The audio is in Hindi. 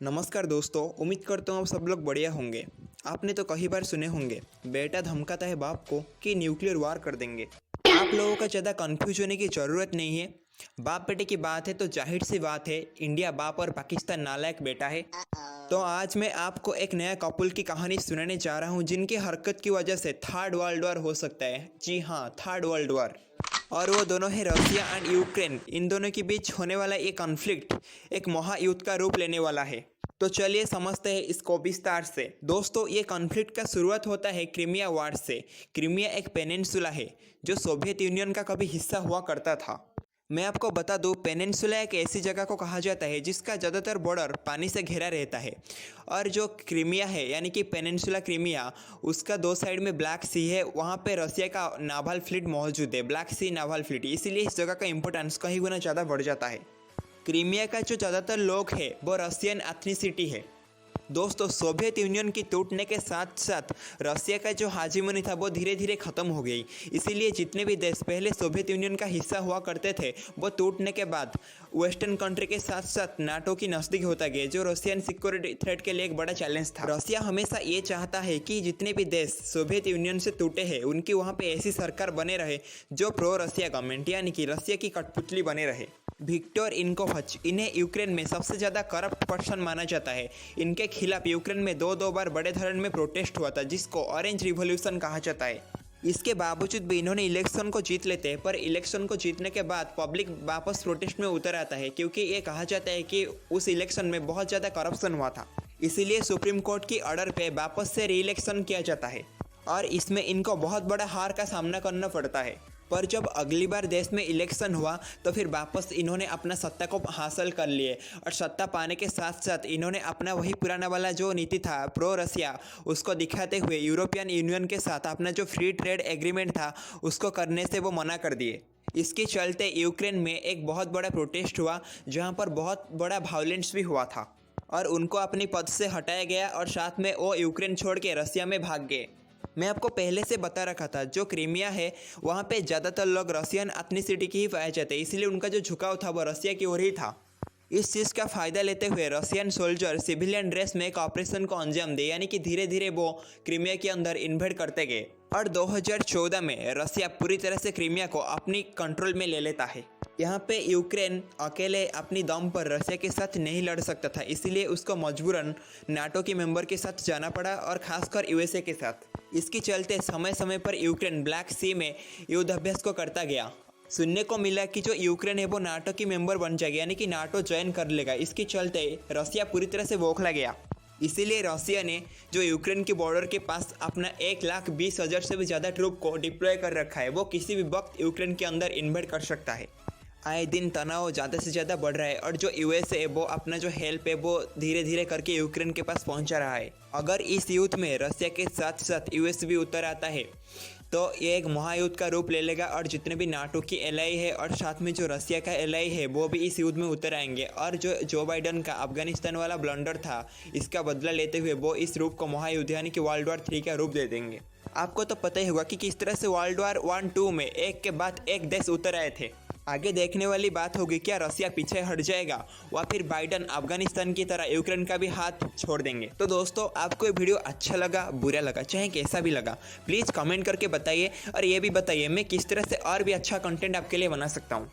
नमस्कार दोस्तों, उम्मीद करता हूँ आप सब लोग बढ़िया होंगे। आपने तो कई बार सुने होंगे, बेटा धमकाता है बाप को कि न्यूक्लियर वार कर देंगे। आप लोगों का ज़्यादा कंफ्यूज होने की ज़रूरत नहीं है। बाप बेटे की बात है तो जाहिर सी बात है, इंडिया बाप और पाकिस्तान नालायक बेटा है। तो आज मैं आपको एक नया कपल की कहानी सुनाने जा रहा हूँ जिनकी हरकत की वजह से थर्ड वर्ल्ड वॉर हो सकता है। जी हाँ, थर्ड वर्ल्ड वॉर। और वो दोनों है रसिया एंड यूक्रेन। इन दोनों के बीच होने वाला ये कॉन्फ्लिक्ट एक महायुद्ध का रूप लेने वाला है। तो चलिए समझते हैं इसको विस्तार से। दोस्तों, ये कॉन्फ्लिक्ट का शुरुआत होता है क्रीमिया वार से। क्रीमिया एक पेनिनसुला है जो सोवियत यूनियन का कभी हिस्सा हुआ करता था। मैं आपको बता दूं, पेनिनसुला एक ऐसी जगह को कहा जाता है जिसका ज़्यादातर बॉर्डर पानी से घिरा रहता है। और जो क्रीमिया है यानी कि पेनिनसुला क्रीमिया, उसका दो साइड में ब्लैक सी है। वहाँ पे रसिया का नावल फ्लीट मौजूद है, ब्लैक सी नावल फ्लीट। इसीलिए इस जगह का इंपॉर्टेंस कहीं गुना ज़्यादा बढ़ जाता है। क्रीमिया का जो ज़्यादातर लोग हैं वो रसियन एथनिसिटी है। दोस्तों, सोवियत यूनियन की टूटने के साथ साथ रसिया का जो हाजीमनी था वो धीरे धीरे ख़त्म हो गई। इसीलिए जितने भी देश पहले सोवियत यूनियन का हिस्सा हुआ करते थे वो टूटने के बाद वेस्टर्न कंट्री के साथ साथ नाटो की नज़दीक होता गया, जो रशियन सिक्योरिटी थ्रेट के लिए एक बड़ा चैलेंज था। रसिया हमेशा ये चाहता है कि जितने भी देश सोवियत यूनियन से टूटे हैं उनकी वहाँ पे ऐसी सरकार बने रहे जो प्रो रसिया गवर्नमेंट यानी कि रसिया की कठपुतली बने रहे। विक्टर इनुकोविच, इन्हें यूक्रेन में सबसे ज़्यादा करप्ट पर्सन माना जाता है। इनके खिलाफ यूक्रेन में दो बार बड़े धरण में प्रोटेस्ट हुआ था जिसको ऑरेंज रिवॉल्यूशन कहा जाता है। इसके बावजूद भी इन्होंने इलेक्शन को जीत लेते हैं, पर इलेक्शन को जीतने के बाद पब्लिक वापस प्रोटेस्ट में उतर आता है क्योंकि ये कहा जाता है कि उस इलेक्शन में बहुत ज़्यादा करप्शन हुआ था। इसीलिए सुप्रीम कोर्ट की ऑर्डर पे वापस से री इलेक्शन किया जाता है और इसमें इनको बहुत बड़ा हार का सामना करना पड़ता है। पर जब अगली बार देश में इलेक्शन हुआ तो फिर वापस इन्होंने अपना सत्ता को हासिल कर लिए और सत्ता पाने के साथ साथ इन्होंने अपना वही पुराना वाला जो नीति था प्रो रसिया, उसको दिखाते हुए यूरोपियन यूनियन के साथ अपना जो फ्री ट्रेड एग्रीमेंट था उसको करने से वो मना कर दिए। इसके चलते यूक्रेन में एक बहुत बड़ा प्रोटेस्ट हुआ जहाँ पर बहुत बड़ा वायलेंस भी हुआ था और उनको अपनी पद से हटाया गया और साथ में वो यूक्रेन छोड़ के रसिया में भाग गए। मैं आपको पहले से बता रखा था, जो क्रीमिया है वहाँ पे ज़्यादातर लोग रसियन एथनिसिटी की ही पाए जाते हैं, इसलिए उनका जो झुकाव था वो रसिया की ओर ही था। इस चीज़ का फ़ायदा लेते हुए रसियन सोल्जर सिविलियन ड्रेस में एक ऑपरेशन को अंजाम दे, यानी कि धीरे धीरे वो क्रीमिया के अंदर इन्वेड करते गए और 2014 में रसिया पूरी तरह से क्रीमिया को अपनी कंट्रोल में ले लेता है। यहाँ पे यूक्रेन अकेले अपनी दम पर रसिया के साथ नहीं लड़ सकता था, इसीलिए उसको मजबूरन नाटो के मेंबर के साथ जाना पड़ा और खासकर यूएसए के साथ। इसके चलते समय समय पर यूक्रेन ब्लैक सी में युद्ध अभ्यास को करता गया। सुनने को मिला कि जो यूक्रेन है वो नाटो की मेंबर बन जाएगा, यानी कि नाटो ज्वाइन कर लेगा। इसके चलते रसिया पूरी तरह से बौखला गया। इसीलिए रसिया ने जो यूक्रेन के बॉर्डर के पास अपना 1,20,000 से भी ज़्यादा ट्रूप को डिप्लॉय कर रखा है। वो किसी भी वक्त यूक्रेन के अंदर इन्वेड कर सकता है। आए दिन तनाव ज़्यादा से ज़्यादा बढ़ रहा है और जो यूएस है वो अपना जो हेल्प है वो धीरे धीरे करके यूक्रेन के पास पहुंचा रहा है। अगर इस युद्ध में रसिया के साथ साथ यूएस भी उतर आता है तो ये एक महायुद्ध का रूप ले लेगा और जितने भी नाटो की एलाई है और साथ में जो रसिया का एलाई है वो भी इस युद्ध में उतर आएंगे और जो बाइडन का अफगानिस्तान वाला ब्लंडर था इसका बदला लेते हुए वो इस रूप को महायुद्ध यानी कि वर्ल्ड वॉर 3 का रूप दे देंगे। आपको तो पता ही होगा कि किस तरह से वर्ल्ड वॉर 1-2 में एक के बाद एक देश उतर आए थे। आगे देखने वाली बात होगी, क्या रसिया पीछे हट जाएगा या फिर बाइडन अफगानिस्तान की तरह यूक्रेन का भी हाथ छोड़ देंगे। तो दोस्तों, आपको ये वीडियो अच्छा लगा, बुरा लगा, चाहे कैसा भी लगा, प्लीज़ कमेंट करके बताइए और ये भी बताइए मैं किस तरह से और भी अच्छा कंटेंट आपके लिए बना सकता हूँ।